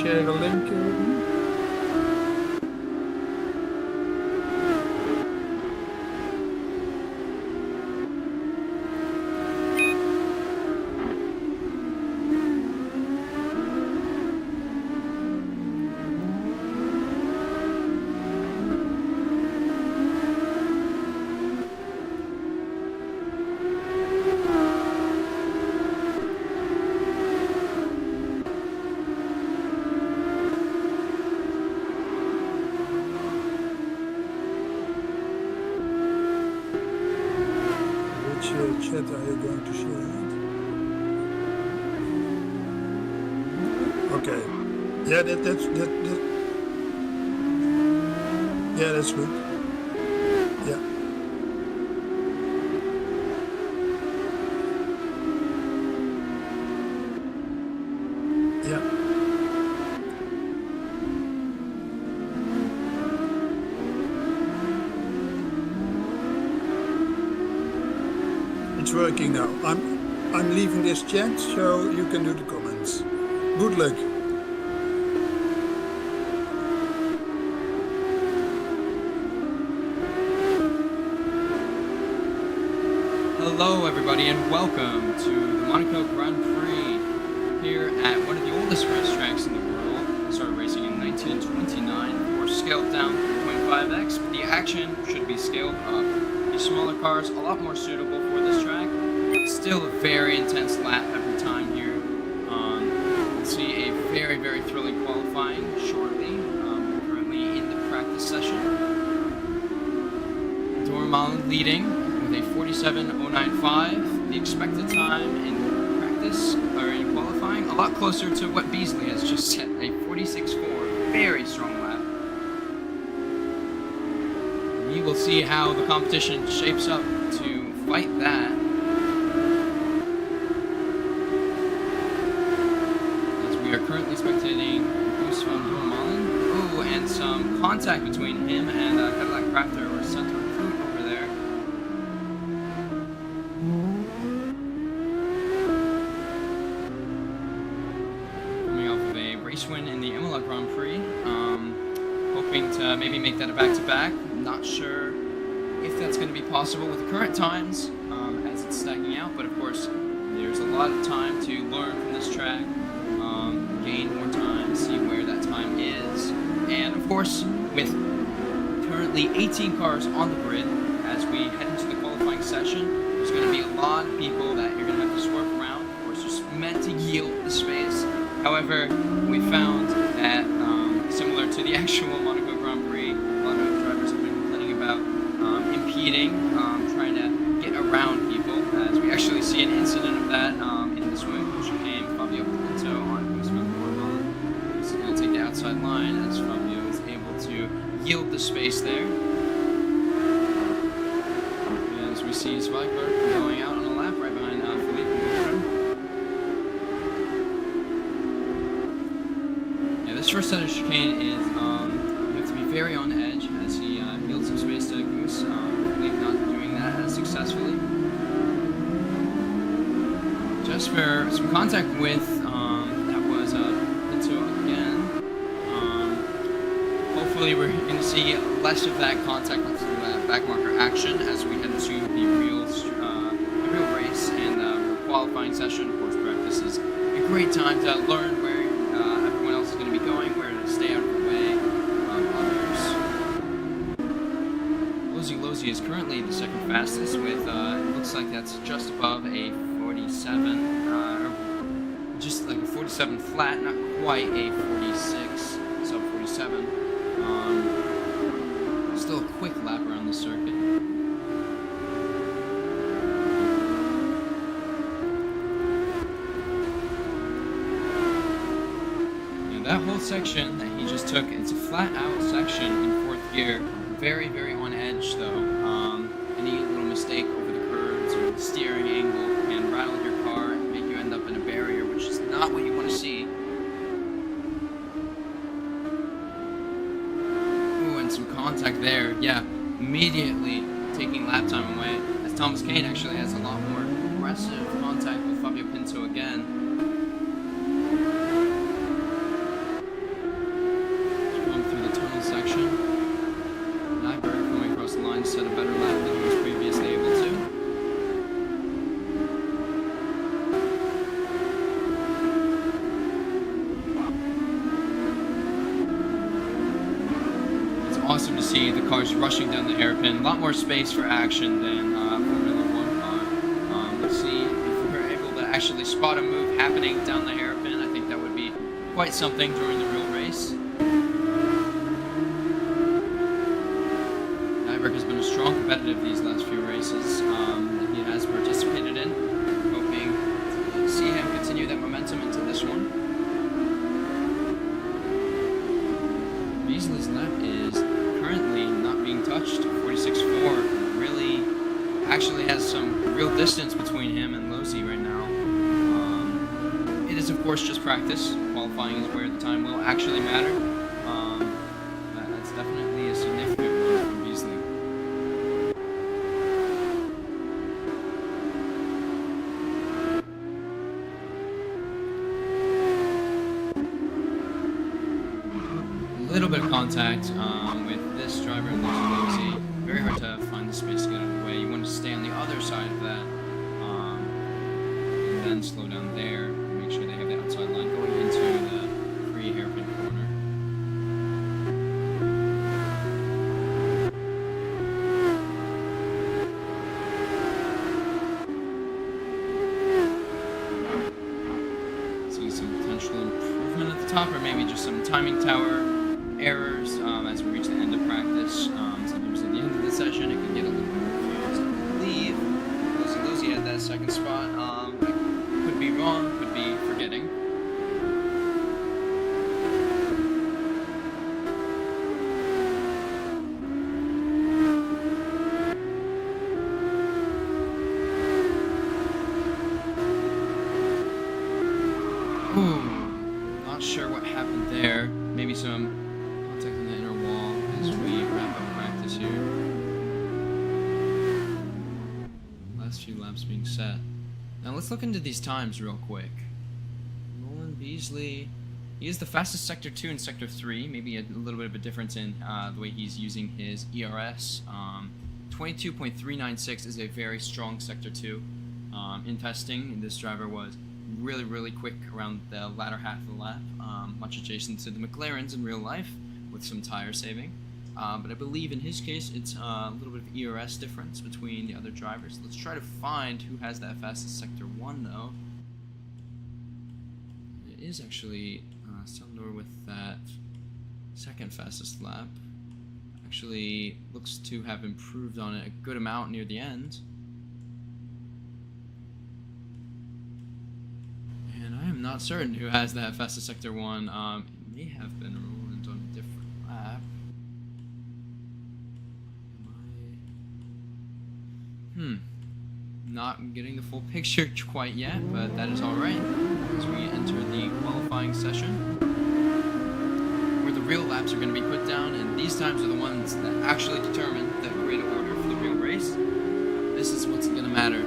share a link with me? Chat are you going to share it? Okay. Yeah, that's yeah, that's good. Yeah. Yeah. It's working now. I'm leaving this chat so you can do the comments. Good luck. Hello everybody and welcome to the Monaco Grand Prix here at one of the oldest racetracks in the world. It started racing in 1929, of course scaled down 3.5x, but the action should be scaled up. The smaller cars, a lot more suitable for this track. Still a very intense lap every time here. We'll see a very, very thrilling qualifying shortly. We're currently in the practice session. Dormal leading with a 47.095. The expected time in practice, or in qualifying, a lot closer to what Beasley has just set, a 46.4. Very strong lap. We will see how the competition shapes up to fight that. As we are currently spectating Goose van Dormalen. Oh, and some contact between him and Cadillac Crafter or Center Recruit over there. Coming off of a race win in the Imola Grand Prix. Hoping to maybe make that a back-to-back. Not sure if that's going to be possible with the current times as it's stacking out, but of course there's a lot of time to learn from this track, gain more time, see where that time is, and of course with currently 18 cars on the grid as we head into the qualifying session, there's going to be a lot of people that you're going to have to swerve around. Of course, just meant to yield the space. However, we found that similar to the actual Monaco Grand Prix, a lot of drivers have been complaining about impeding, trying to get around people, as we actually see an incident of that in this win, which came Fabio Pinto on Goose van Dormalen. He's going to take the outside line as Fabio is able to yield the space there. And as we see Zweigberg going out on a lap right behind Philippe Moura. This first set of chicane is, you have to be very on edge as he yields some space to Goose. Hopefully not doing that as successfully. Just for some contact with, that was Pinto again. Hopefully we're going to see less of that contact, less of that backmarker action as we head into the real race and qualifying session. Of course, practice is a great time to learn where everyone else is going to be going, where to stay out of the way of others. Lozi is currently the second fastest with, it looks like that's just above a 47, or just like a 47 flat, not quite a 46, sub 47. Still a quick lap around the circuit. That whole section that he just took, it's a flat-out section in fourth gear. Very, very on edge, though. Any little mistake over the curves or the steering angle can rattle your car and make you end up in a barrier, which is not what you want to see. Ooh, and some contact there. Yeah, immediately taking lap time away, as Thomas Kane actually has a lot more aggressive contact with Fabio Pinto again. cars rushing down the hairpin. A lot more space for action than Formula 1 car. Let's see if we're able to actually spot a move happening down the hairpin. I think that would be quite something during the real race. Nyberg has been a strong competitive these last few races that he has participated in. Hoping to see him continue that momentum into this one. Beasley's lap is currently not being touched. 46.4 really actually has some real distance between him and Losey right now. It is of course just practice. Qualifying is where the time will actually matter. That's definitely a significant one from Beasley. A little bit of contact with this driver and Losey. Very hard to find the space to get out of the way. You want to stay on the other side of that and then slow down there. Make sure they have the outside line going into the free hairpin corner. See some potential improvement at the top, or maybe just some timing tower errors as we reach the end of practice. Sometimes at the end of the session it can get a little bit confused. I believe Losey had that second spot. I could be wrong, could be forgetting. Ooh, not sure what happened there. Maybe some contact on the inner wall as we wrap up practice here. Last few laps being set. Now let's look into these times real quick. Roland Beasley, he is the fastest Sector 2 and Sector 3. Maybe a little bit of a difference in the way he's using his ERS. 22.396 is a very strong Sector 2. In testing, this driver was really quick around the latter half of the lap, much adjacent to the McLarens in real life with some tire saving. But I believe in his case it's a little bit of ERS difference between the other drivers. Let's try to find who has that fastest Sector 1 though. It is actually Sandor with that second fastest lap. Actually looks to have improved on it a good amount near the end. And I am not certain who has that fastest Sector 1. It may have been Roland on a different lap. Not getting the full picture quite yet, but that is alright as we enter the qualifying session where the real laps are going to be put down, and these times are the ones that actually determine the grid order for the real race. This is what's going to matter.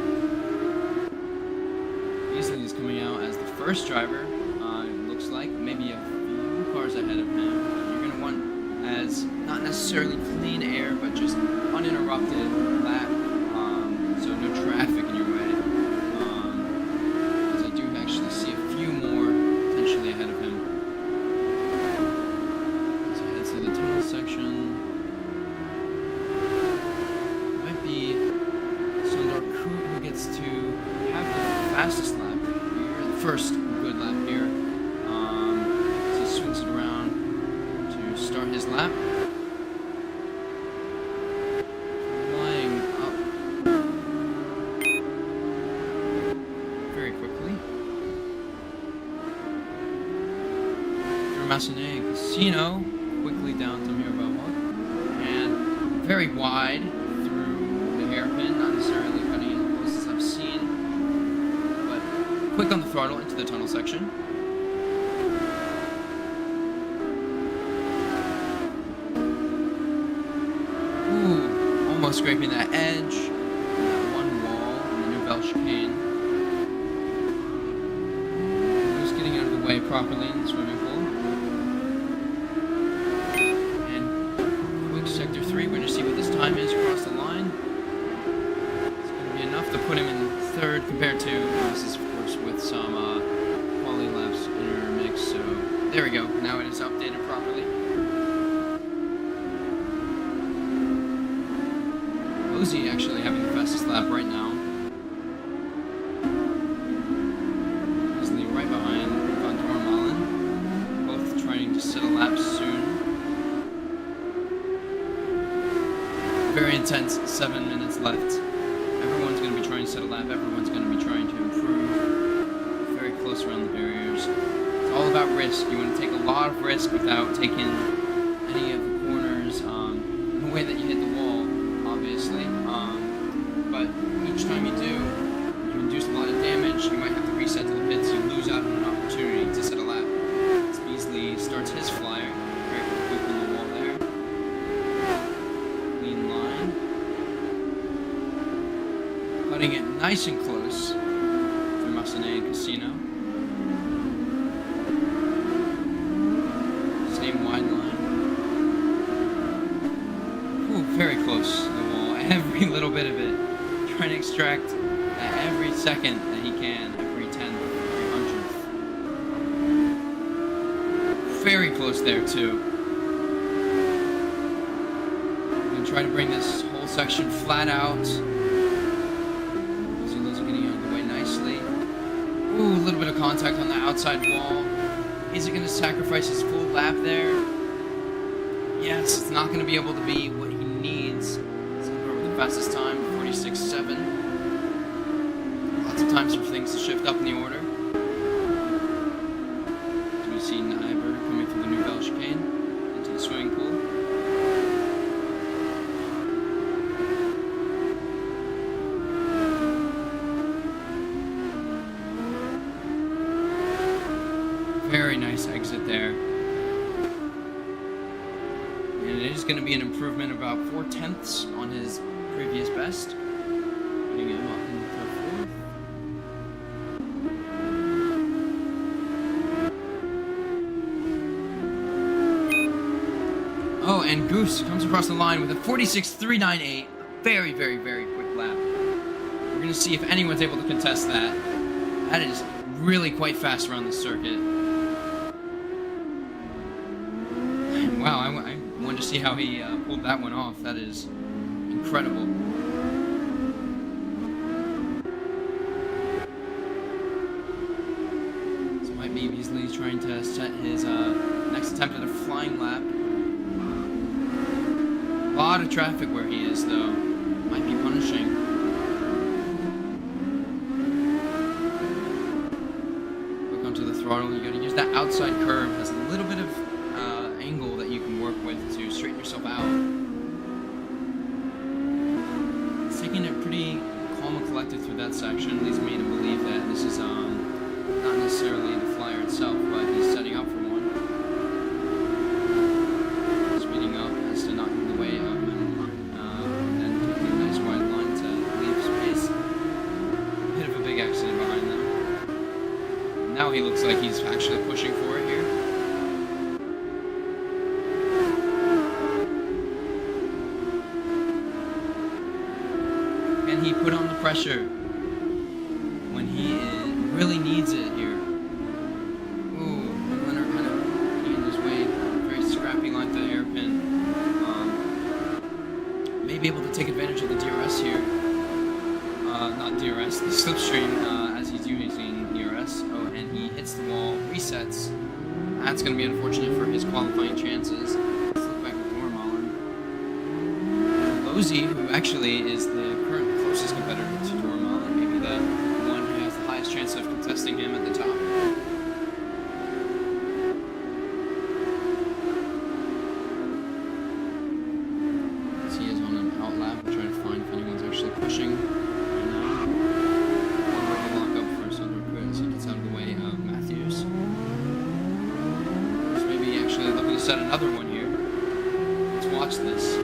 Beasley is coming out as the first driver, it looks like, maybe a few cars ahead of him. You're going to want as not necessarily clean air, but just uninterrupted lap. So no traffic in your way, as I do actually see a few more potentially ahead of him. As he heads to the tunnel section, might be Sundar Kut who gets to have the fastest lap here, the first good lap here. As he swings it around to start his lap. Massenet Casino, quickly down to Mirabel, and very wide through the hairpin, not necessarily cutting as close as I've seen, but quick on the throttle into the tunnel section. Ooh, almost scraping that edge, that one wall in the Nouvelle chicane. Just getting out of the way properly in the swimming pool. Sector 3, we're going to see what this time is across the line. It's going to be enough to put him in third compared to, this is of course with some quality laps intermix, so there we go, now it is updated properly. Rosie actually having the fastest lap right now. Easily right behind Van Dormalen. Both trying to set a lap soon. Very intense, 7 minutes left. Everyone's going to be trying to set a lap. Everyone's going to be trying to improve. Very close around the barriers. It's all about risk. You want to take a lot of risk without taking any of the corners in the way that you hit the wall, obviously. But each time you do, you induce a lot of damage. You might have to reset to the pits. You lose out on an opportunity to set a lap. So Beasley starts his flyer. Very quick on the wall there. Clean line. Cutting it nice and close through Massenet and Casino. Same wide line. Ooh, very close to the wall. Every little bit of it. Trying to extract every second that he can, every 10th, every 100th. Very close there, too. I'm going to try to bring this whole section flat out. Those are getting out of the way nicely. Ooh, a little bit of contact on the outside wall. Is he going to sacrifice his full lap there? Yes, it's not going to be able to be what he needs. It's going to go with the fastest time, 46.7. Lots of times for things to shift up in the order. So we see Nyberg coming through the Nouvelle chicane into the swimming pool. Very nice exit there. And it is going to be an improvement of about 4/10 on his previous best. Putting him up into fourth. Oh, and Goose comes across the line with a 46.398. Very, very, very quick lap. We're going to see if anyone's able to contest that. That is really quite fast around the circuit. Wow, I wanted to see how he pulled that one off. That is incredible. So might be Beasley trying to set his next attempt at a flying lap. A lot of traffic where he is, though. Might be punishing. Hook onto the throttle. You got to use that outside curve. Has a little bit of angle that you can work with to straighten yourself out. It's taking it pretty calm and collected through that section. Leads me to believe that this is not necessarily the flyer itself, but he's setting up for one. Speeding up as to not get in the way of him, and then taking a nice wide line to leave space. Bit of a big accident behind them. Now he looks like he's actually pushing for it here. Can he put on the pressure when he really needs it here? Ooh, Leonard kind of getting in his way. Very scrappy line to the hairpin. May be able to take advantage of the DRS here. Not DRS, the slipstream as he's using DRS. Oh, and he hits the wall, resets. That's going to be unfortunate for his qualifying chances. Let's look back at Dormalen. Losey, who actually is the current closest competitor to Dormalen, maybe the one who has the highest chance of contesting him at the top. As he is on an out lap, we're trying to find if anyone's actually pushing right now. One more to lock up for Sandro as he gets out of the way of Matthews. So maybe actually looking to set another one here. Let's watch this.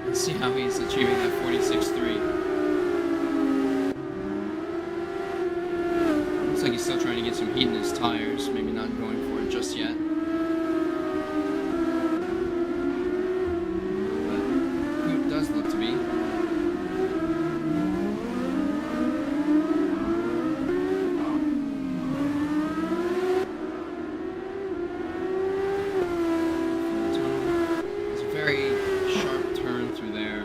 Let's see how he's achieving that 46.3. Looks like he's still trying to get some heat in his tires. Maybe not going for it just yet. But it does look to be. It's a very sharp turn through there.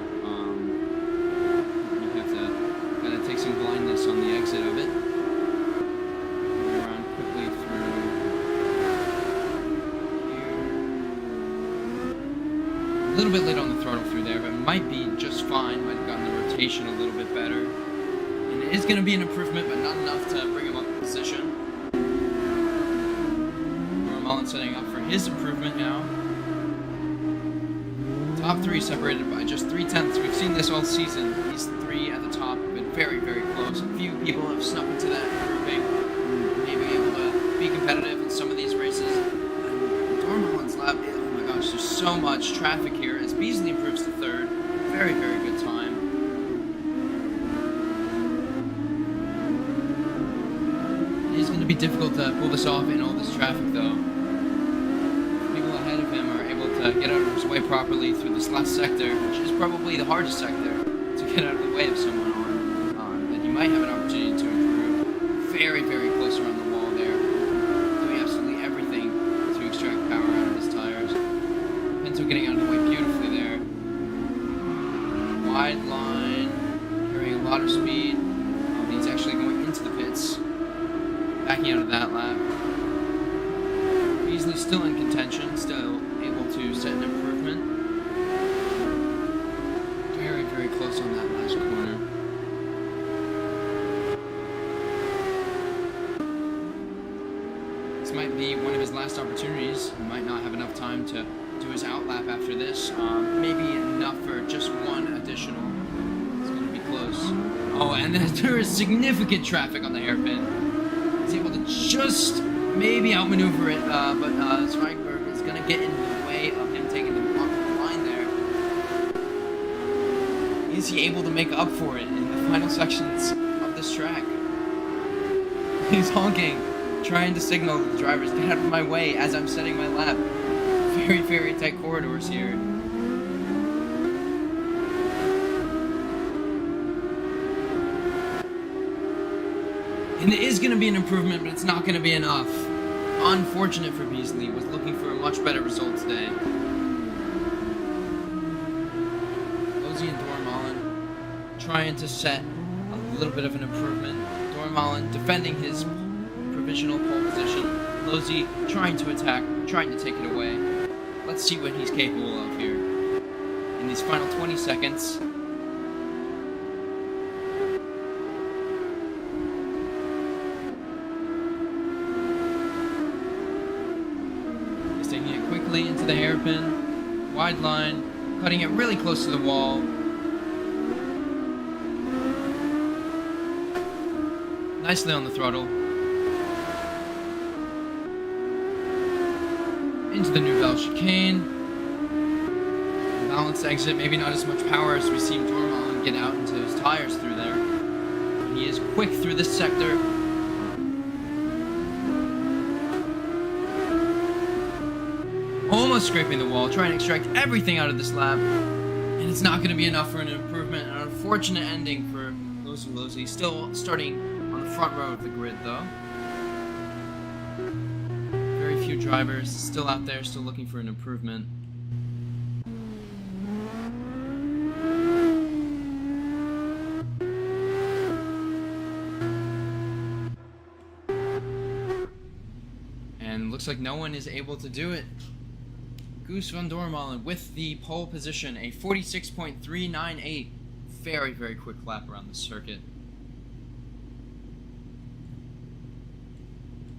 bit late on the throttle through there, but might be just fine. Might have gotten the rotation a little bit better. And it is going to be an improvement, but not enough to bring him up in position. Mullen setting up for his improvement now. Top three separated by just 0.3. We've seen this all season. These three at the top have been very, very close. A few people have snuck into that grouping, maybe able to be competitive in some of these races. And Mullen's lap, oh my gosh, there's so much traffic here as Beasley improves to third. Very, very good time. It is going to be difficult to pull this off in all this traffic, though. People ahead of him are able to get out of his way properly through this last sector, which is probably the hardest sector to get out of the way of someone on. That you might have an opportunity to improve. Very, very close around the wall there, doing absolutely everything to extract power out of his tires. Pinto getting out of the way beautifully there. Wide line, carrying a lot of speed. He's actually going into the pits. Backing out of that lap. Beasley still in contention, still able to set an improvement. Very, very close on that last corner. This might be one of his last opportunities. He might not have enough time to do his outlap after this. Maybe enough for just one additional. It's going to be close. Oh, and there is significant traffic on the hairpin. He's able to just maybe outmaneuver it, but Zweigberg is going to get in the way of him taking the line there. Is he able to make up for it in the final sections of this track? He's honking, trying to signal to the drivers, get out of my way as I'm setting my lap. Very, very tight corridors here. And it is going to be an improvement, but it's not going to be enough. Unfortunate for Beasley, was looking for a much better result today. Losey and Dormalen trying to set a little bit of an improvement. Dormalen defending his provisional pole position. Losey trying to attack, trying to take it away. Let's see what he's capable of here. In these final 20 seconds. Taking it quickly into the hairpin, wide line, cutting it really close to the wall. Nicely on the throttle. Into the Nouvelle chicane. Balanced exit, maybe not as much power as we see Dormalen get out into his tires through there. But he is quick through this sector. Almost scraping the wall, trying to extract everything out of this lap. And it's not going to be enough for an improvement. An unfortunate ending for Losey. Still starting on the front row of the grid, though. Very few drivers still out there, still looking for an improvement. And looks like no one is able to do it. Goose van Dormalen with the pole position, a 46.398. Very, very quick lap around the circuit.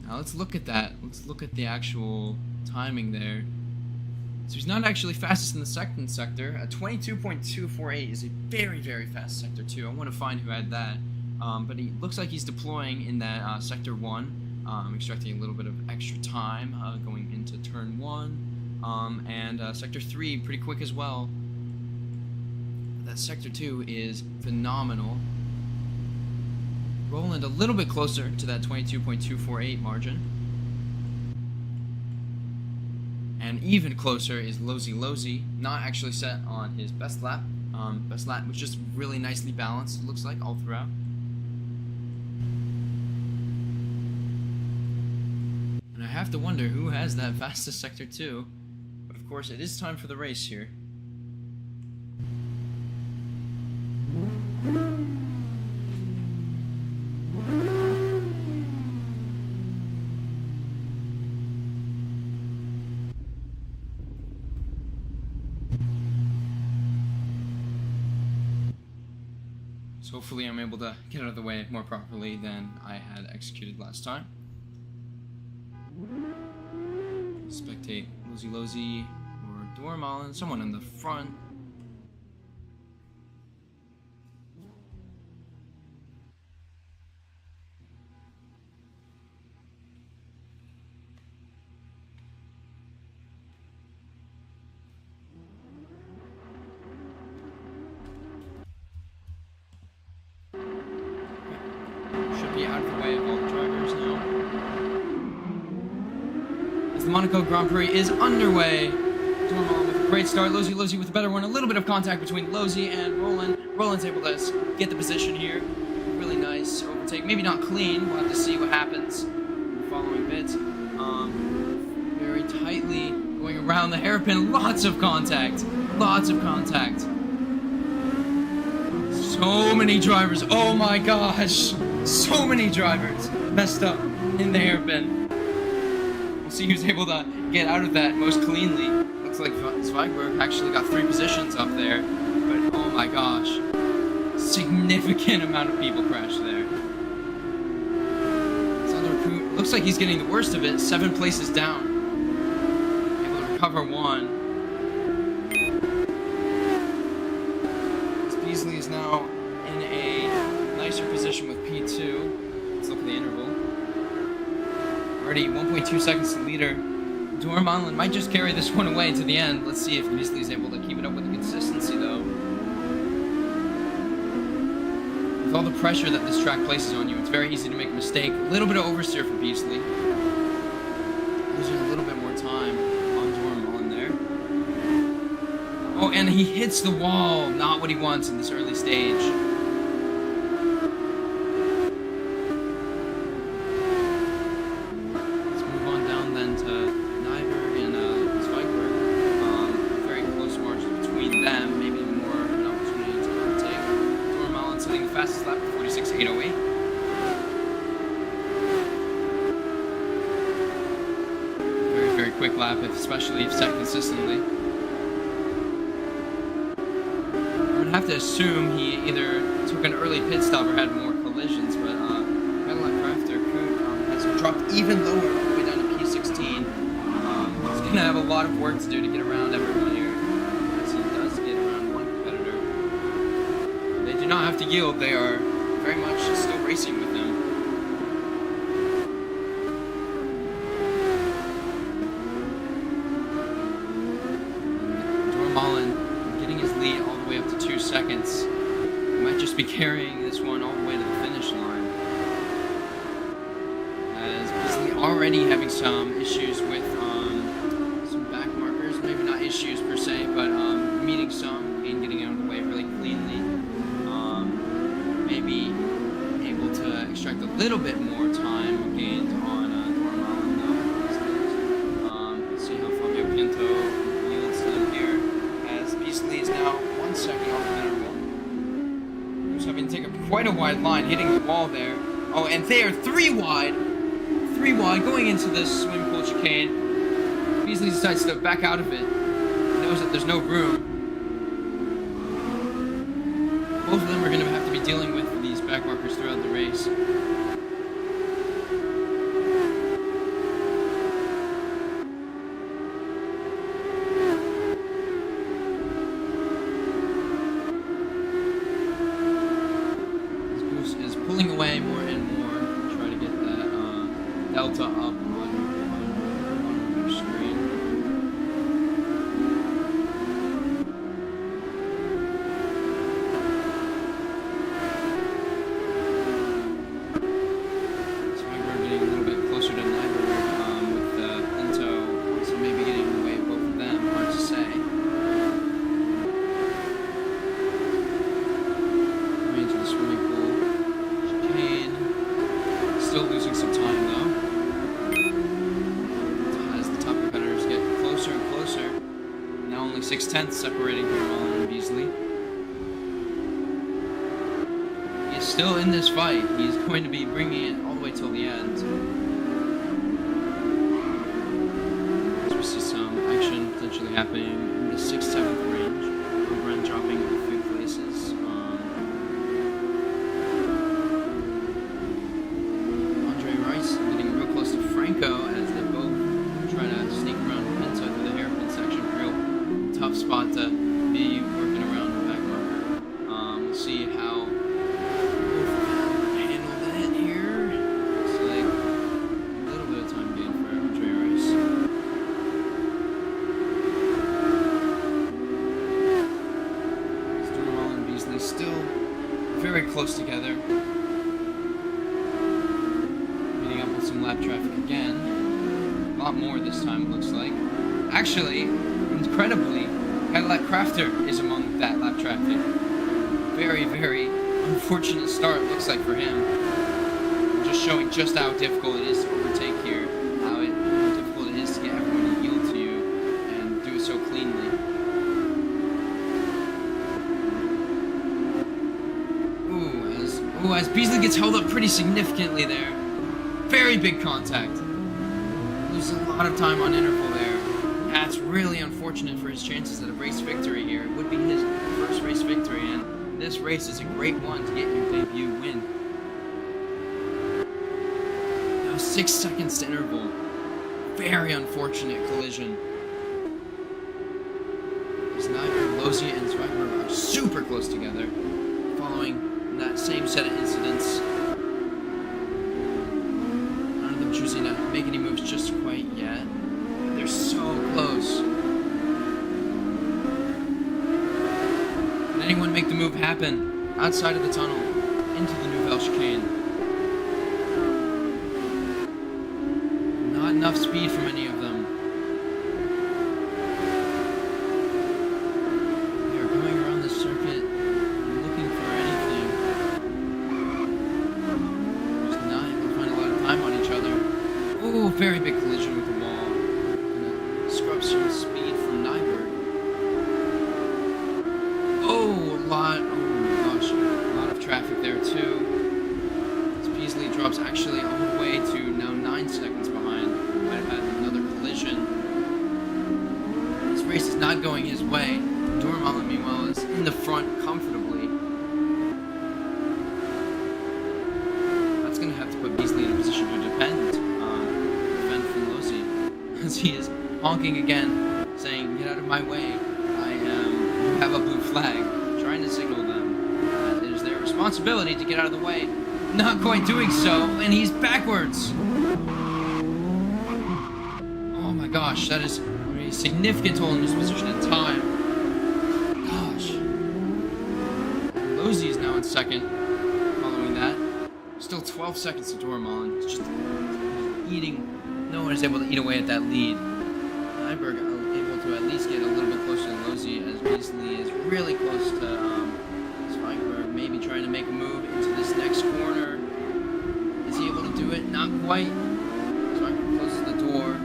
Now let's look at that. Let's look at the actual timing there. So he's not actually fastest in the second sector. A 22.248 is a very, very fast sector too. I want to find who had that. But he looks like he's deploying in that sector 1, extracting a little bit of extra time going into turn 1. And sector 3 pretty quick as well. That sector 2 is phenomenal. Roland a little bit closer to that 22.248 margin. And even closer is Losey, not actually set on his best lap. Best lap was just really nicely balanced, it looks like, all throughout. And I have to wonder who has that fastest sector 2. But of course, it is time for the race here. So hopefully I'm able to get out of the way more properly than I had executed last time. Spectate Lozy or Dormalin, someone in the front. Should be out of the way of all the drivers now. As the Monaco Grand Prix is underway. Dormalin with a great start. Lozy with a better one. A little bit of contact between Lozy and Roland. Roland's able to get the position here. Really nice overtake. Maybe not clean. We'll have to see what happens in the following bit. Very tightly going around the hairpin. Lots of contact. Lots of contact. So many drivers. Oh my gosh. So many drivers messed up in the hairpin. We'll see who's able to get out of that most cleanly. Looks like Zweigberg actually got 3 positions up there. But oh my gosh. Significant amount of people crashed there. Looks like he's getting the worst of it. 7 places down. Able to recover 1. Beasley is now in a nicer position with P2. Let's look at the interval. Already 1.2 seconds to leader. Dormalin might just carry this one away to the end. Let's see if Beasley is able to keep it up with the consistency, though. With all the pressure that this track places on you, it's very easy to make a mistake. A little bit of oversteer for Beasley. Losing a little bit more time on Dormalin there. Oh, and he hits the wall. Not what he wants in this early stage. Let's move on down then to Nyberg and Zweigberg. Very close margin between them. Maybe more of an opportunity to overtake. Dormalin setting the fastest lap for 46.808. Very quick lap, especially if set consistently. I have to assume he either took an early pit stop or had more collisions, but Cadillac Crafter Coot has dropped even lower, all the way down to P16. He's going to have a lot of work to do to get around everyone here, as he does get around one competitor. They do not have to yield, they are very much still racing with him. Dormalin getting his lead all the way up to 2 seconds. He might just be carrying this one all the way to the finish line. As Beasley already having some issues with some back markers. Maybe not issues per se, but meeting some and getting out of the way really cleanly. Maybe able to extract a little bit more time gained on Dormalin though. Let's see how Fabio Pinto yields to them here. As Beasley is now 1 second off the interval. He's having to take quite a wide line, hitting the wall there. Oh, and they are 3 wide. 3 wide going into this swimming pool chicane. Beasley decides to back out of it. He knows that there's no room. Both of them are going to have to be dealing with these back markers throughout the race. Pulling away more and more, try to get that delta up on your screen. So we're getting a little bit closer to Nyberg with Pinto, so maybe getting away both of them, hard to say. Coming into the swimming pool. Still losing some time though. As the top competitors get closer and closer. Now only 6/10 separating Dormalin and Beasley. He's still in this fight. He's going to be bringing it all the way till the end. As we see some action potentially happening in the 6th, 7th range. Oberon dropping a few places. still very close together. Meeting up with some lap traffic again. A lot more this time, it looks like. Actually, incredibly, Cadillac Crafter is among that lap traffic. Very, very unfortunate start, looks like, for him. Just showing just how difficult it is to overtake here. How difficult it is to get everyone to yield to you and do it so cleanly. Ooh, as Beasley gets held up pretty significantly there. Very big contact. Loses a lot of time on interval there. That's really unfortunate for his chances at a race victory here. It would be his first race victory, and this race is a great one to get your debut win. Now 6 seconds to interval. Very unfortunate collision. Sniper, Lozia, and Zweigberg are super close together, following that same set of incidents. None of them choosing to make any moves just quite yet. They're so close. Can anyone make the move happen outside of the tunnel into the Nouvelle chicane? Not enough speed from any of them. They're going around the circuit looking for anything. Just not able to find a lot of time on each other. Oh, very big collision with the wall. Scrub some speed from Nyberg. Oh my gosh, a lot of traffic there too. As Beasley drops actually all the way to now 9 seconds behind. Might have had another collision. This race is not going his way. Dormala, meanwhile, is in the front comfortably. That's going to have to put Beasley in a position to defend from Losey, as he is honking again, saying, "Get out of my way. You have a blue flag," trying to signal them that it is their responsibility to get out of the way. Not quite doing so, and he's backwards. Oh my gosh, that is a significant toll in his position in time. Gosh. Losey is now in second, following that. Still 12 seconds to Dormalen. It's just eating. No one is able to eat away at that lead. Nyberg able to at least get a little bit closer to Losey, as Beasley is really close to Zweigberg, maybe trying to make a move into this next corner. Is he able to do it? Not quite. Zweigberg closes the door.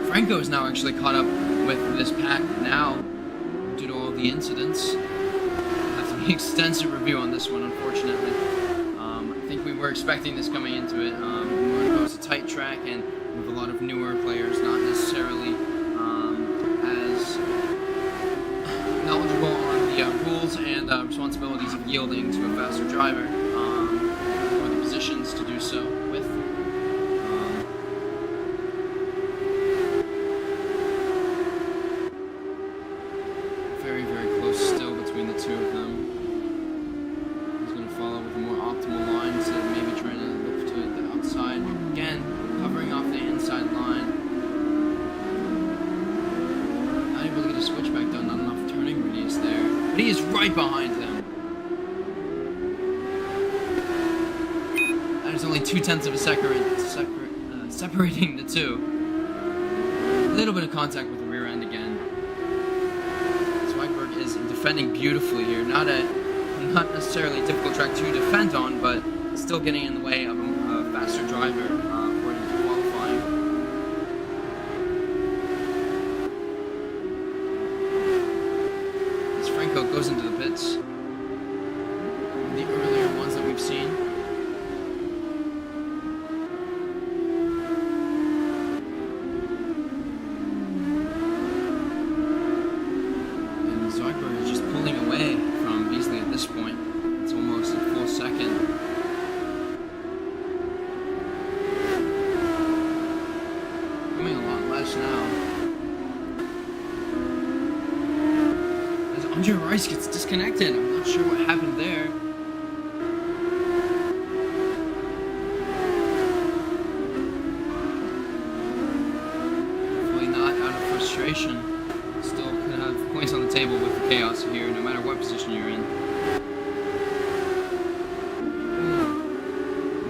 Franco is now actually caught up with this pack now, due to all the incidents. Have to be extensive review on this one, unfortunately. I think we were expecting this coming into it. Monaco is a tight track, and we have a lot of newer players, not necessarily as knowledgeable on the rules and responsibilities of yielding to a faster driver, or the positions to do so with. Very, very close still between the two of them. He's going to follow with a more optimal line instead of maybe trying to look to the outside. Again, covering off the inside line. Not able to get a switchback though, not enough turning radius there. But he is right behind them. That is only 0.2 of a second separating the two. A little bit of contact with the rear end again. Zweigberg is defending beautifully here. Not necessarily a difficult track to defend on, but still getting in the way of a faster driver according to qualifying. As Franco goes into the pits, the earlier ones that we've seen. And Zweigberg is just pulling away from Beasley at this point. It's almost a full second. Coming a lot less now. As Andre Rice gets disconnected. I'm not sure what happened there. Hopefully not out of frustration. Still could have points on the table with the chaos here, no matter what position you're in.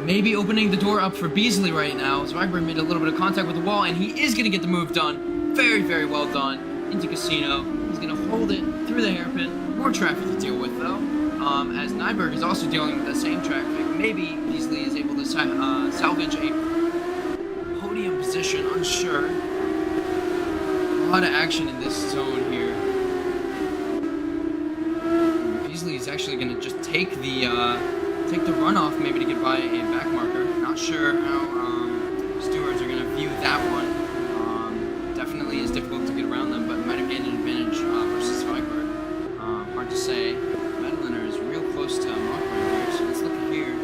Maybe opening the door up for Beasley right now. Zweigbergk made a little bit of contact with the wall, and he is going to get the move done. Very, very well done. Into Casino. He's going to hold it through the hairpin. More traffic to deal with, though. As Nyberg is also dealing with the same traffic. Maybe Beasley is able to salvage a podium position. Unsure. A lot of action in this zone here. Beasley is actually going to just take the runoff, maybe to get by a back marker. Not sure how stewards are going to view that one. Definitely is difficult to get around them, but might have gained an advantage versus Zweigbergk. Hard to say. Medliner is real close to Mockburn here, so let's look at here.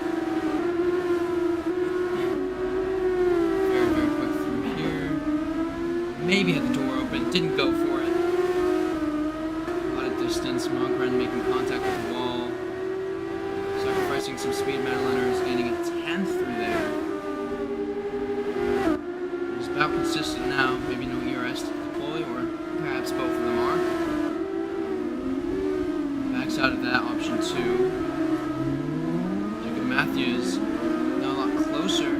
Very, very quick through here. Maybe had the door open, didn't go for it. A lot of distance. Mockburn making contact with the wall. Sacrificing some speed. Medliner is gaining a 10th through there. He's about consistent now. Maybe no ERS to deploy, or perhaps both of them are. Backs out of that, option 2. Jacob Matthews now a lot closer.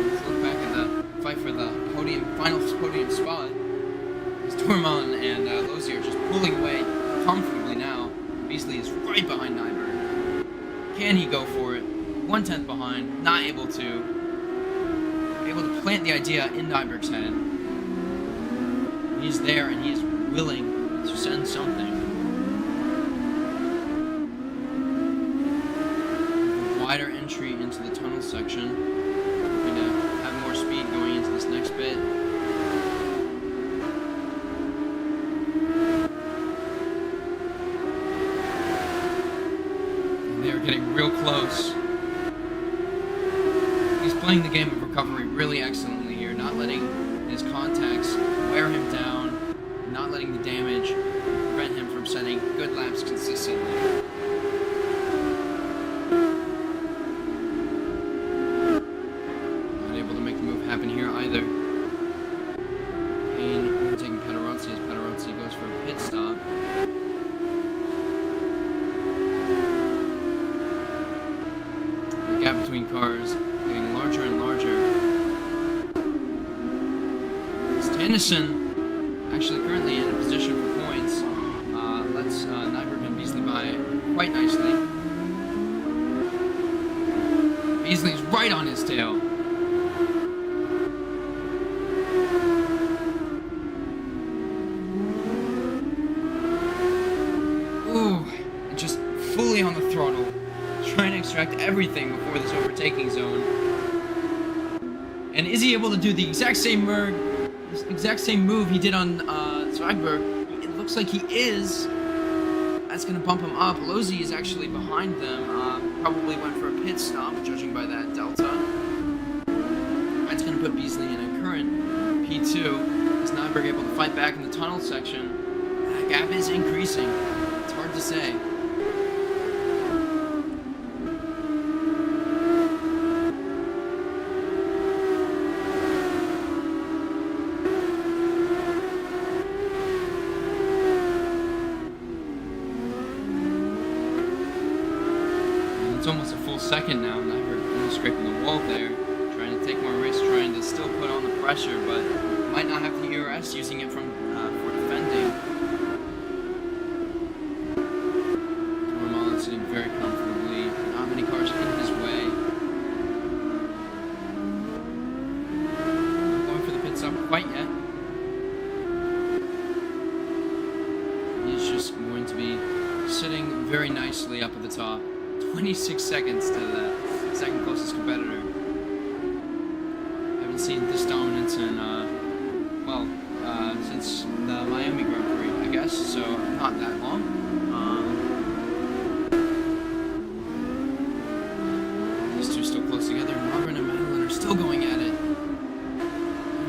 Let's look back at the fight for the final podium spot. Dorman and Lozier just pulling away comfortably now. Beasley is right behind Nyberg. Can he go for it? 1/10 behind, not able to. Able to plant the idea in Nyberg's head. He's there and he's willing to send something. A wider entry into the tunnel section. Hoping to have more speed going into this next bit. They're getting real close. He's playing the game of recovery really excellently here, not letting his contacts wear him down, not letting the damage prevent him from setting good laps consistently. Not able to make the move happen here either. Payne overtaking Pederozzi as Pederozzi goes for a pit stop. Gap between cars getting larger and larger. It's Tennyson actually currently in a position for points. Lets Nyberg and Beasley by quite nicely. Beasley's right on his tail. Ooh, and just fully on the throttle. Trying to extract everything before this overtaking zone. And is he able to do the exact same move he did on Zweigbergk? It looks like he is. That's going to bump him up. Lozzi is actually behind them. Probably went for a pit stop, judging by that delta. That's going to put Beasley in a current P2. Is Nyberg able to fight back in the tunnel section? That gap is increasing. It's hard to say. It's almost a full second now. Nyberg almost scraping the wall there. Trying to take more risks, trying to still put on the pressure, but might not have the ERS, using it for defending. Tormolin sitting very comfortably. Not many cars in his way. Not going for the pit stop quite yet. He's just going to be sitting very nicely up at the top. 26 seconds to the second closest competitor. Haven't seen this dominance in, since the Miami Grand Prix, I guess, so not that long. These two still close together, and Malgren and Madeline are still going at it.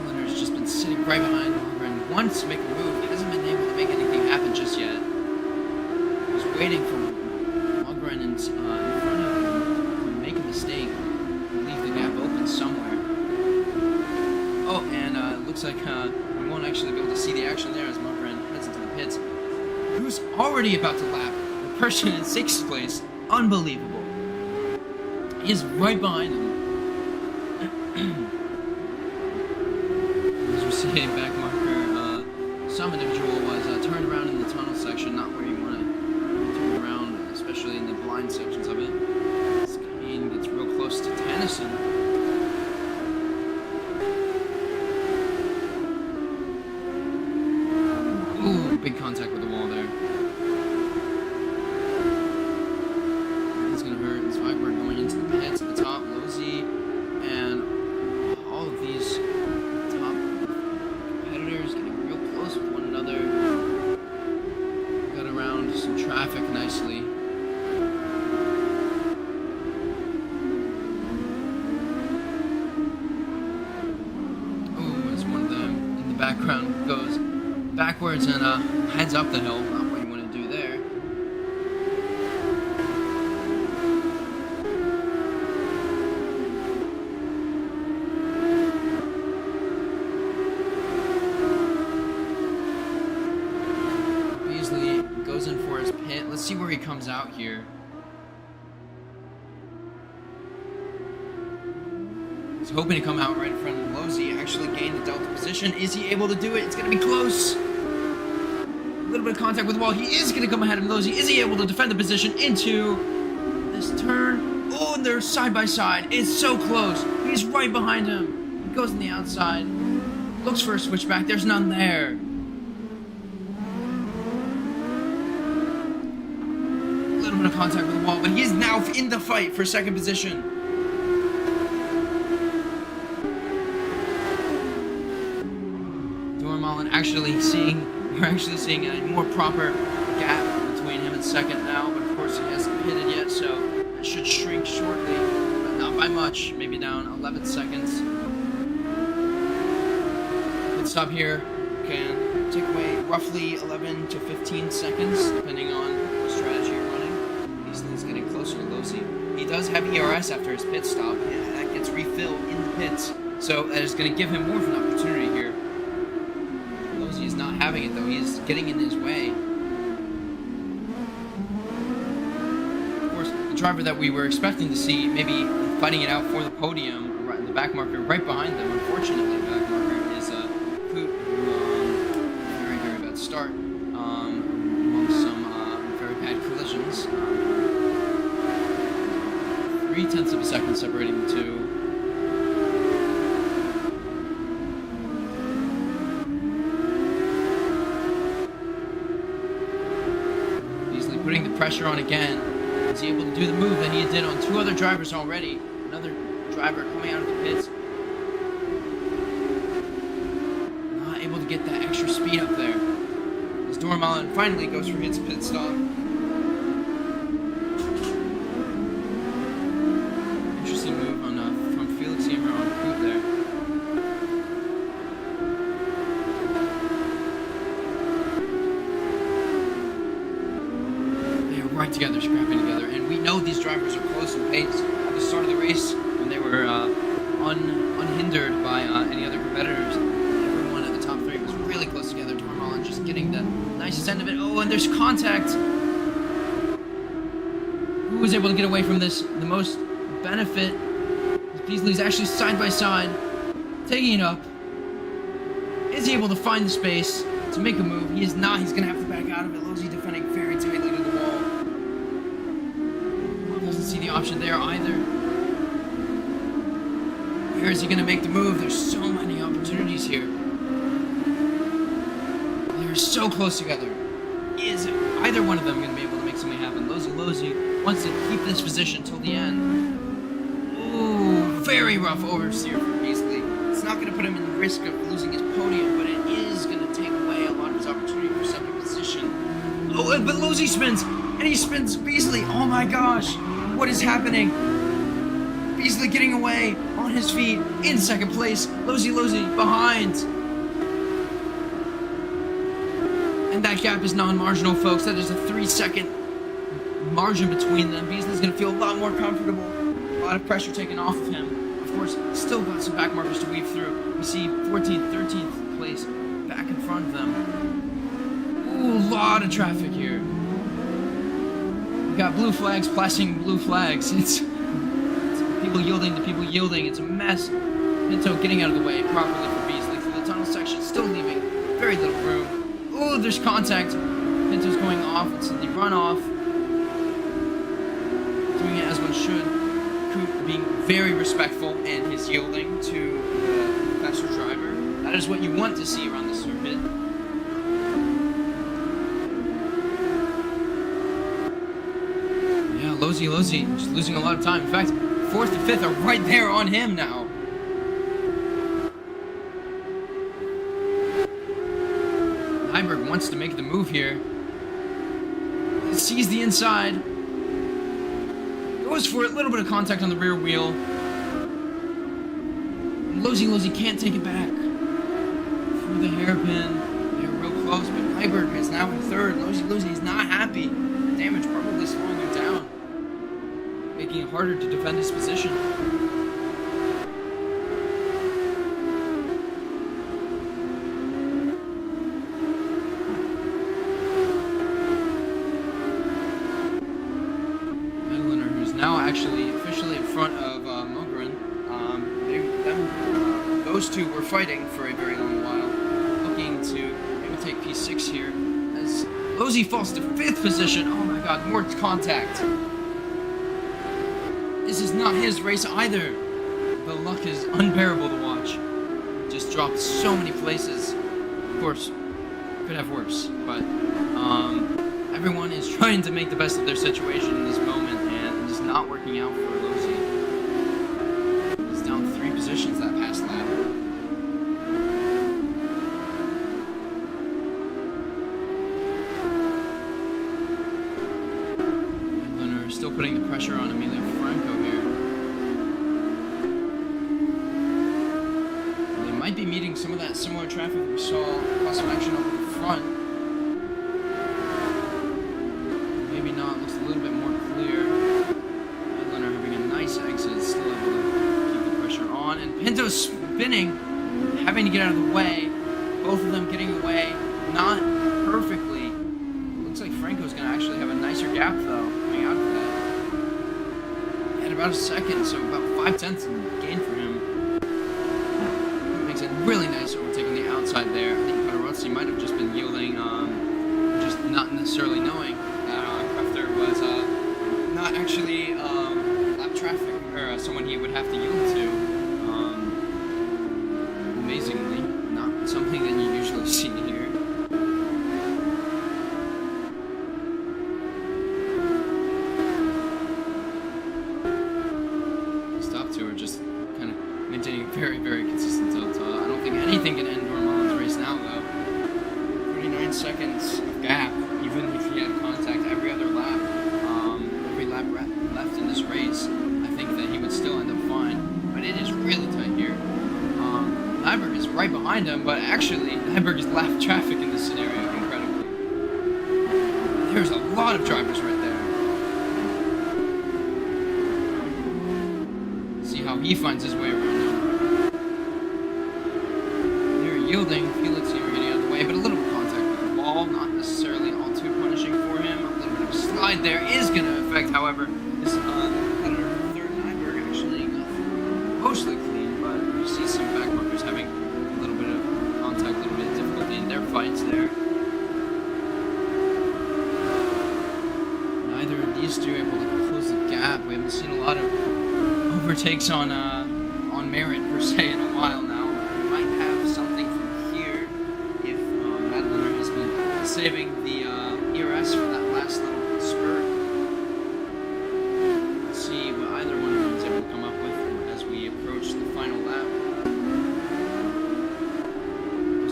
Madeline has just been sitting right behind Malgren. Wants to make a move, he hasn't been able to make anything happen just yet. He's waiting for Malgren in front of him to make a mistake. reaction there as Margaret heads into the pits. Who's already about to lap the person in 6th place. Unbelievable. He's right behind him. As we see a back marker, some individual was turned around in the tunnel section, not where you want to turn around, especially in the blind sections of it. This Kane gets real close to Tennyson. Ooh, big contact with the wall there. It's gonna hurt. It's Viper going into the pits at the top. Losey and all of these top competitors getting real close with one another. Got around some traffic nicely. Ooh, as one of them in the background goes backwards and heads up the hill. Not what you want to do there. Beasley goes in for his pit. Let's see where he comes out here. He's hoping to come out right in front of Losey. Actually gain the delta position. Is he able to do it? It's going to be close. A little bit of contact with the wall. He is going to come ahead of Losey. Is he able to defend the position into this turn? Oh, and they're side by side. It's so close. He's right behind him. He goes on the outside. Looks for a switchback. There's none there. A little bit of contact with the wall, but he is now in the fight for second position. We're actually seeing a more proper gap between him and second now, but of course he hasn't pitted yet, so it should shrink shortly, but not by much, maybe down 11 seconds. Pit stop here can take away roughly 11 to 15 seconds, depending on what strategy you're running. Beasley's getting closer to Losey. He does have ERS after his pit stop, and that gets refilled in the pits, so that is going to give him more of an opportunity here. Losey is not having it though, he is getting in his way. Of course, the driver that we were expecting to see maybe fighting it out for the podium, right, the back marker right behind them, unfortunately, the back marker is Poot, who very, very bad start, amongst some very bad collisions. 0.3 of a second separating the two. Putting the pressure on again. Is he able to do the move that he did on two other drivers already? Another driver coming out of the pits. Not able to get that extra speed up there. As Dormalin finally goes for his pit stop. Interesting move on from Felix Emer on Poot there. Right together, scrapping together, and we know these drivers are close in pace. At the start of the race, when they were unhindered by any other competitors, everyone at the top three was really close together. Dormalin just getting the nicest end of it. Oh, and there's contact. Who was able to get away from this? The most benefit. Beasley's actually side by side, taking it up. Is he able to find the space to make a move? He is not. He's going to have to back out of it. Losey defending very tightly to the wall. Doesn't see the option there either. Where is he going to make the move? There's so many opportunities here. They're so close together. Is either one of them going to be able to make something happen? Losey wants to keep this position till the end. Ooh, very rough oversteer for Beasley. It's not going to put him in risk of losing his podium, but it is going to take away a lot of his opportunity for second position. Oh, but Losey spins, and he spins Beasley. Oh my gosh, what is happening? Beasley getting away on his feet in second place. Losey behind. And that gap is non-marginal, folks. That is a 3-second margin between them. Beasley's going to feel a lot more comfortable. A lot of pressure taken off of him. Of course, still got some back markers to weave through. We see 14th, 13th place back in front of them. Ooh, a lot of traffic here. We got blue flags flashing blue flags. It's people yielding to people yielding. It's a mess. Pinto getting out of the way properly for Beasley through the tunnel section, still leaving very little room. Oh, there's contact. Pinto's going off. It's the runoff. Doing it as one should. Coop being very respectful and his yielding to the faster driver. That is what you want to see around the circuit. Yeah, Losey just losing a lot of time. In fact, 4th and 5th are right there on him now. Heiberg wants to make the move here. Sees the inside. Goes for it. A little bit of contact on the rear wheel. Losey can't take it back. Through the hairpin. They're real close, but Heiberg is now in 3rd. Losey is not happy. Damage probably slowing him down. Making it harder to defend his position. Now actually officially in front of Mogren. Those two were fighting for a very long while, looking to maybe take P6 here as Losey falls to 5th position. Oh my god, more contact. This is not his race either. The luck is unbearable to watch. Just dropped so many places. Of course, could have worse, but everyone is trying to make the best of their situation in this moment. Not working out for Losey. He's down 3 positions that past lap. Leonard still putting the pressure on Emilio Franco here. They might be meeting some of that similar traffic we saw across some action over the front. Maybe not, looks a little bit more clear. Exit, still able to keep the pressure on, and Pinto's spinning, having to get out of the way. Both of them getting away, not perfectly. Looks like Franco's going to actually have a nicer gap though, coming out of that. At about a second, so about 5/10 gain for him. Makes a really nice overtake on the outside there. I think Paderozzi might have just been yielding, just not necessarily knowing that Crafter was not actually traffic, or someone he would have to yield to. Amazingly, not something that you usually see here. These top two are just kind of maintaining very, very consistent tilt. I don't think anything can end Dormalin's race now, though. 39 seconds of gap, even if he had contact every other lap. Every lap left in this race. I think that he would still end up fine, but it is really tight here. Heiberg is right behind him, but actually, Heiberg has left traffic in this scenario incredibly. There's a lot of drivers right there. See how he finds his way around them. They're yielding, Felix here getting out of the way, but a little bit of contact with the wall, not necessarily all too punishing for him. A little bit of a slide there is going to affect, however, this mostly clean, but you see some backmarkers having a little bit of contact, a little bit of difficulty in their fights there. Neither of these two are able to close the gap. We haven't seen a lot of overtakes on merit per se in a while now. We might have something from here if Madeline has been saving the ERS for that last little spurt. Let's see what either one of them is able to come up with as we approach the final lap.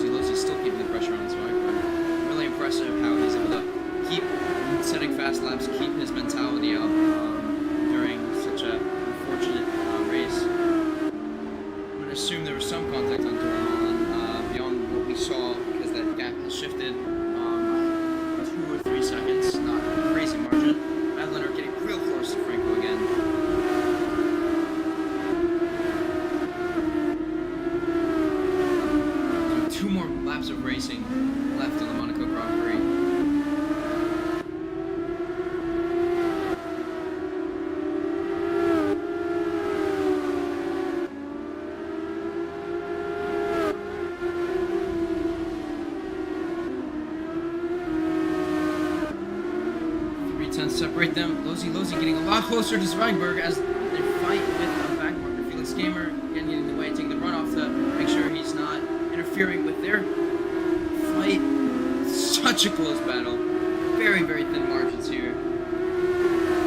Losey's still keeping the pressure on his bike, but really impressive how he's able to keep setting fast laps, keep his mentality up during such a unfortunate race. I'm going to assume there was some contact on Dormalin beyond what we saw, because that gap has shifted 2 or 3 seconds. racing left in the Monaco Grand Prix. Separate them. Lozi getting a lot closer to Zweigbergk as they fight with a backmarker. Felix Gamer getting in the way, taking the runoff to make sure he's not interfering with their fight. Such a close battle. Very, very thin margins here.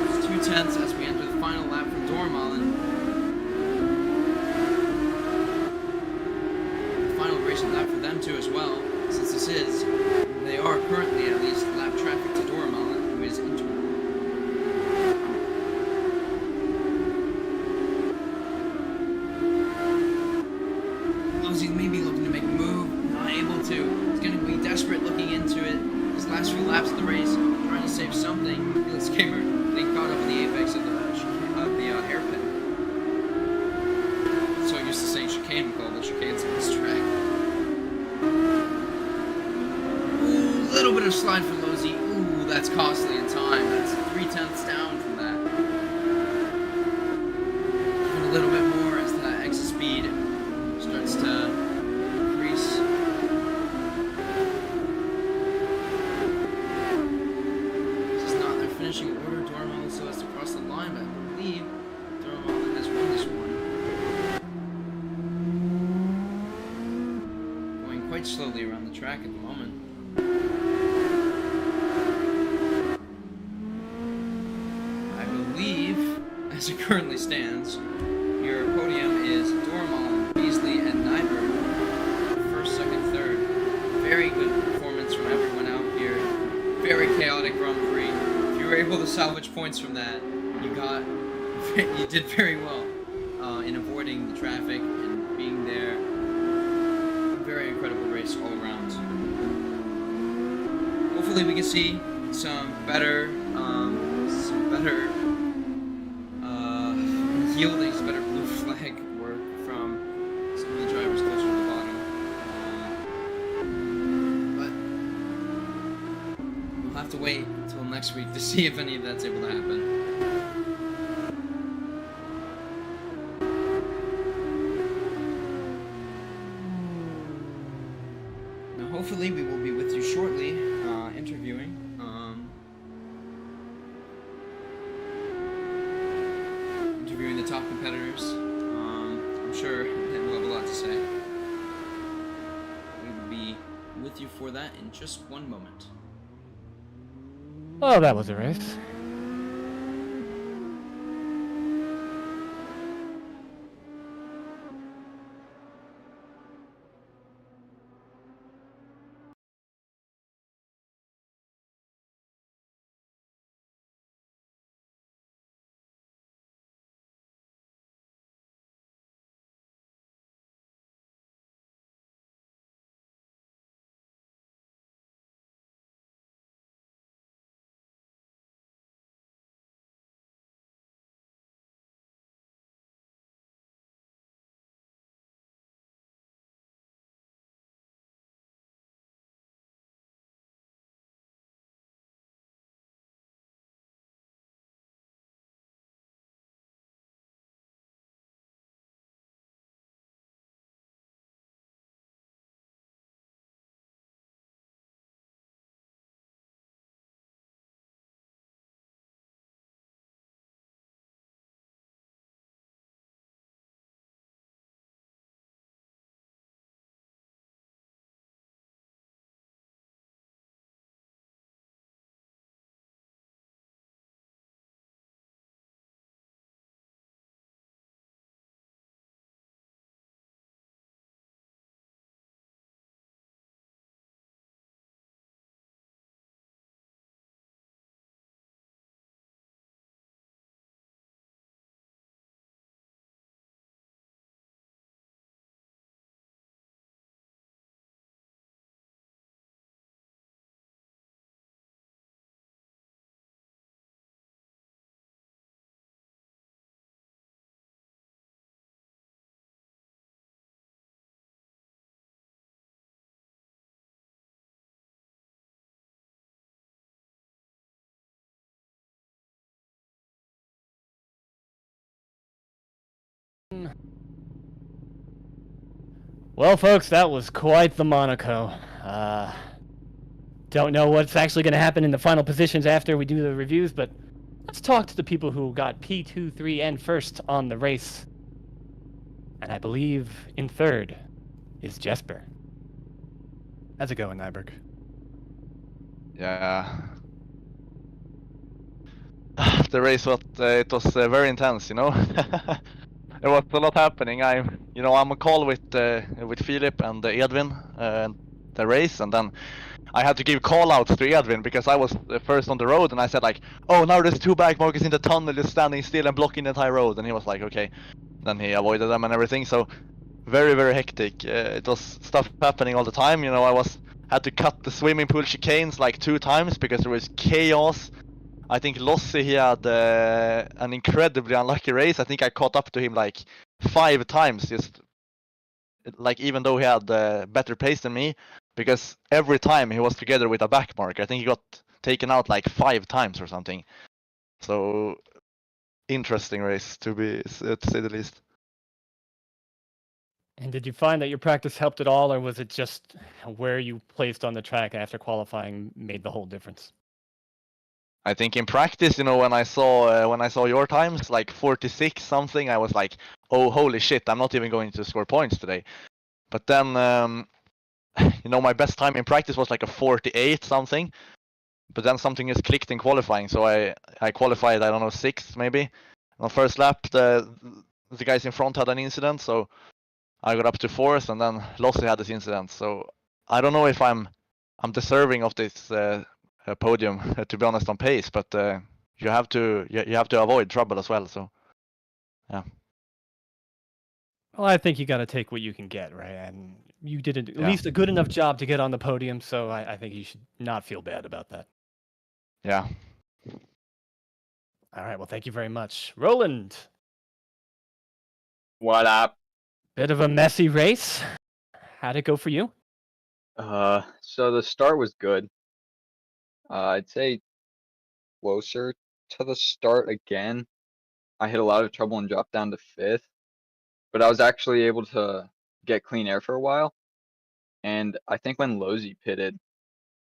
It's 2/10 as we enter the final lap from Dormalen. The final racing lap for them too as well, since they are currently at least lap traffic to Dormalen, who is into maybe looking to make a move, not able to. He's going to be desperate looking into it. His last few laps of the race, trying to save something. Felix Gamer being caught up in the apex of the hairpin. So used to saying chicane, we call it chicanes on this track. Ooh, little bit of slide for Lozi. Ooh, that's costly in time. That's 3/10 down from that. And a little bit more as that exit speed starts to increase. This is not their finishing order. Dormalen still has to cross the line, but I believe Dormalen has won this one. Going quite slowly around the track at the moment. I believe, as it currently stands, your podium is Dormalen, Beasley, and Nyberg. First, second, third. Very good performance from everyone out here. Very chaotic Grand Prix. If you were able to salvage points from that, you did very well in avoiding the traffic and being there. Very incredible race all around. Hopefully we can see some better yielding, some better blue flag work from some of the drivers closer to the bottom. But we'll have to wait until next week to see if any of that's able to happen. Now hopefully we will be with you shortly, interviewing. Interviewing the top competitors. I'm sure we'll have a lot to say. We will be with you for that in just one moment. Oh, that was a race. Well, folks, that was quite the Monaco. Don't know what's actually going to happen in the final positions after we do the reviews, but let's talk to the people who got P2, 3, and first on the race. And I believe in third is Jesper. How's it going, Nyberg? Yeah. The race was it was very intense, you know. There was a lot happening. I'm a call with Philip and Edwin the race, and then I had to give call outs to Edwin because I was first on the road, and I said like, oh, now there's two back markers in the tunnel just standing still and blocking the entire road, and he was like, okay. Then he avoided them and everything. So very very hectic. It was stuff happening all the time. You know, had to cut the swimming pool chicanes like 2 times because there was chaos. I think Lossi, he had an incredibly unlucky race. I think I caught up to him like 5 times, just like even though he had better pace than me, because every time he was together with a back marker. I think he got taken out like 5 times or something. So interesting race to say the least. And did you find that your practice helped at all, or was it just where you placed on the track after qualifying made the whole difference? I think in practice, you know, when I saw your times like 46 something, I was like, oh holy shit, I'm not even going to score points today. But then, you know, my best time in practice was like a 48 something. But then something just clicked in qualifying, so I qualified, I don't know, 6th maybe. On first lap, the guys in front had an incident, so I got up to 4th, and then Lossi had this incident. So I don't know if I'm deserving of this podium, to be honest, on pace, but you have to avoid trouble as well. So yeah. Well, I think you got to take what you can get, right? And you did at least a good enough job to get on the podium, so I think you should not feel bad about that. Yeah. All right, well, thank you very much. Roland. What up? Bit of a messy race. How'd it go for you? So the start was good. I'd say closer to the start again. I hit a lot of trouble and dropped down to 5th, but I was actually able to get clean air for a while. And I think when Lozy pitted,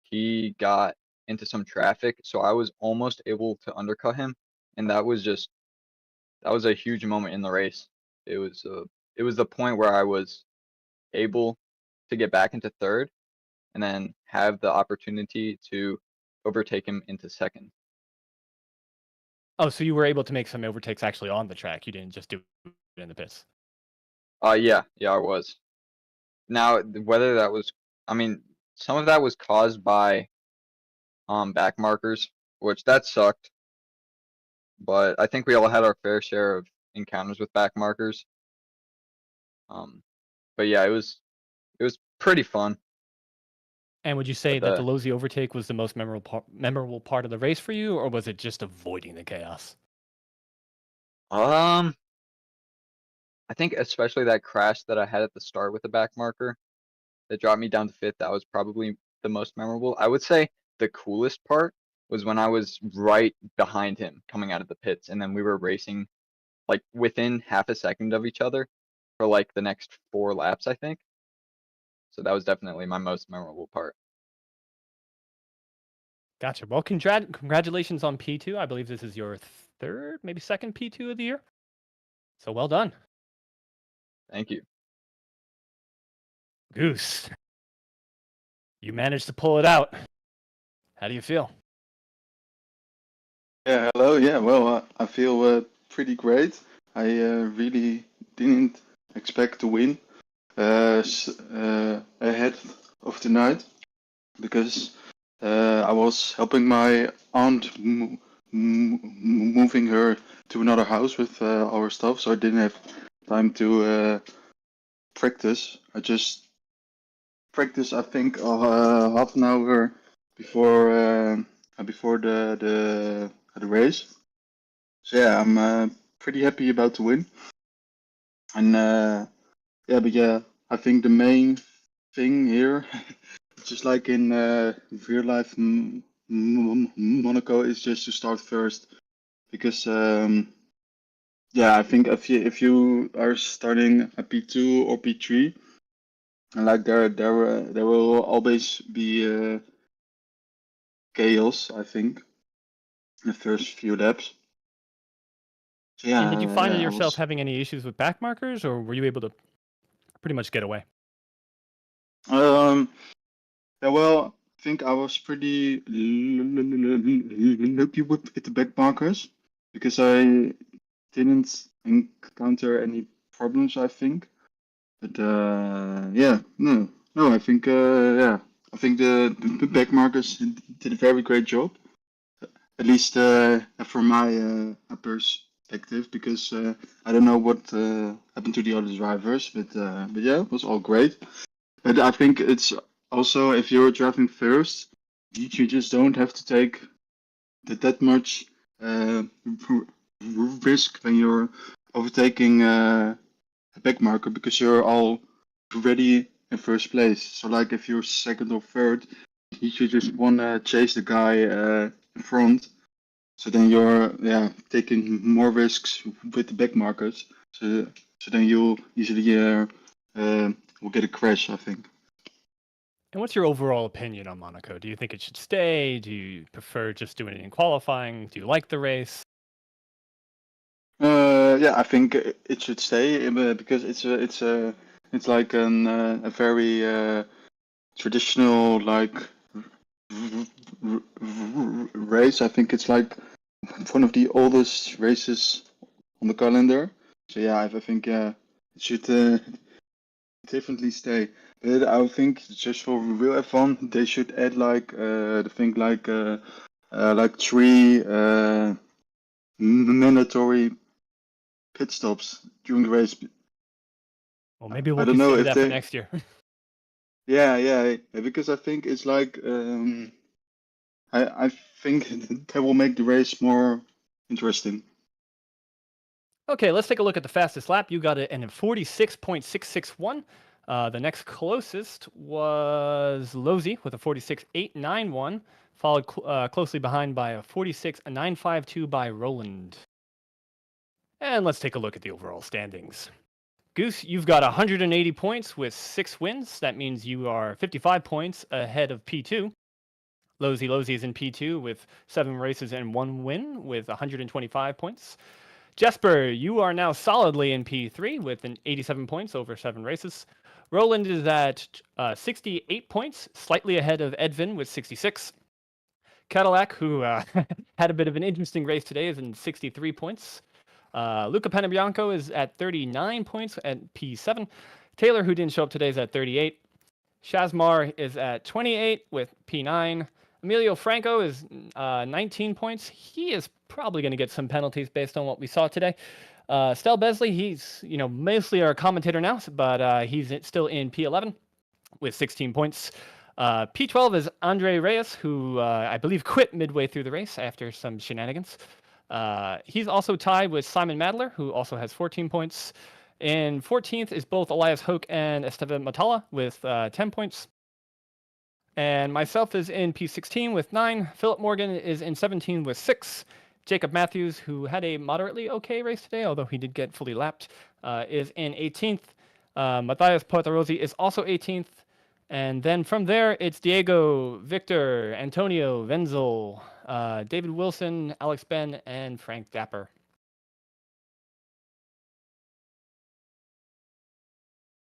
he got into some traffic, so I was almost able to undercut him, and that was a huge moment in the race. It was the point where I was able to get back into third and then have the opportunity to overtake him into second. Oh, so you were able to make some overtakes actually on the track. You didn't just do it in the pits. Yeah, I was. Now, whether that was, I mean, some of that was caused by back markers, which that sucked. But I think we all had our fair share of encounters with back markers. But yeah, it was pretty fun. And would you say that the Lozy overtake was the most memorable part of the race for you, or was it just avoiding the chaos? I think especially that crash that I had at the start with the back marker that dropped me down to 5th, that was probably the most memorable. I would say the coolest part was when I was right behind him coming out of the pits, and then we were racing like within half a second of each other for like the next 4 laps, I think. So that was definitely my most memorable part. Gotcha. Well, congratulations on P2. I believe this is your third, maybe second P2 of the year. So well done. Thank you. Goose. You managed to pull it out. How do you feel? Yeah, hello. Yeah, well, I feel pretty great. I really didn't expect to win ahead of the night because I was helping my aunt moving her to another house with our stuff, so I didn't have time to practice. I just practiced, I think, half an hour before the race. So yeah, I'm pretty happy about the win. And yeah, I think the main thing here, just like in real life, Monaco, is just to start first, because yeah, I think if you are starting a P2 or P3, And like there will always be chaos, I think, in the first few laps. So yeah, And did you find I yourself was. having any issues with back markers, or were you able to pretty much get away? Yeah, well, I think I was pretty lucky with the back markers because I didn't encounter any problems, I think. But yeah, no, I think yeah, I think the back markers did a very great job, at least from my perspective, because I don't know what happened to the other drivers, but yeah, it was all great. But I think it's also if you're driving first, you just don't have to take that much uh, risk when you're overtaking a back marker because you're already in first place. So like if you're second or third, you should just wanna chase the guy in front. So then you're taking more risks with the back markers. So then you'll easily will get a crash, I think. And what's your overall opinion on Monaco? Do you think it should stay? Do you prefer just doing it in qualifying? Do you like the race? Yeah, I think it should stay because it's like a very traditional like race. I think it's like one of the oldest races on the calendar. So yeah, I think it should definitely stay. But I think just for real fun, they should add like the thing like three mandatory pit stops during the race. Well, maybe I we'll don't know consider if that for they. next year. Yeah, because I think it's like I think that will make the race more interesting. Okay, let's take a look at the fastest lap. You got it in 46.661. The next closest was Lozy with a 46.891, followed closely behind by a 46.952 by Roland. And let's take a look at the overall standings. Goose, you've got 180 points with 6 wins. That means you are 55 points ahead of P2. Lozy is in P2 with 7 races and 1 win with 125 points. Jesper, you are now solidly in P3 with an 87 points over 7 races. Roland is at 68 points, slightly ahead of Edvin with 66. Cadillac, who had a bit of an interesting race today, is in 63 points. Luca Panebianco is at 39 points at P7. Taylor, who didn't show up today, is at 38. Shazmar is at 28 with P9. Emilio Franco is 19 points. He is probably going to get some penalties based on what we saw today. Stel Besley, he's mostly our commentator now, but he's still in P11 with 16 points. P12 is Andre Reyes, who I believe quit midway through the race after some shenanigans. He's also tied with Simon Madler, who also has 14 points. In 14th is both Elias Hoke and Esteban Matala with 10 points. And myself is in P16 with 9. Philip Morgan is in 17 with 6. Jacob Matthews, who had a moderately okay race today, although he did get fully lapped, is in 18th. Matthias Portarozzi is also 18th. And then from there, it's Diego, Victor, Antonio, Wenzel, David Wilson, Alex Ben, and Frank Dapper.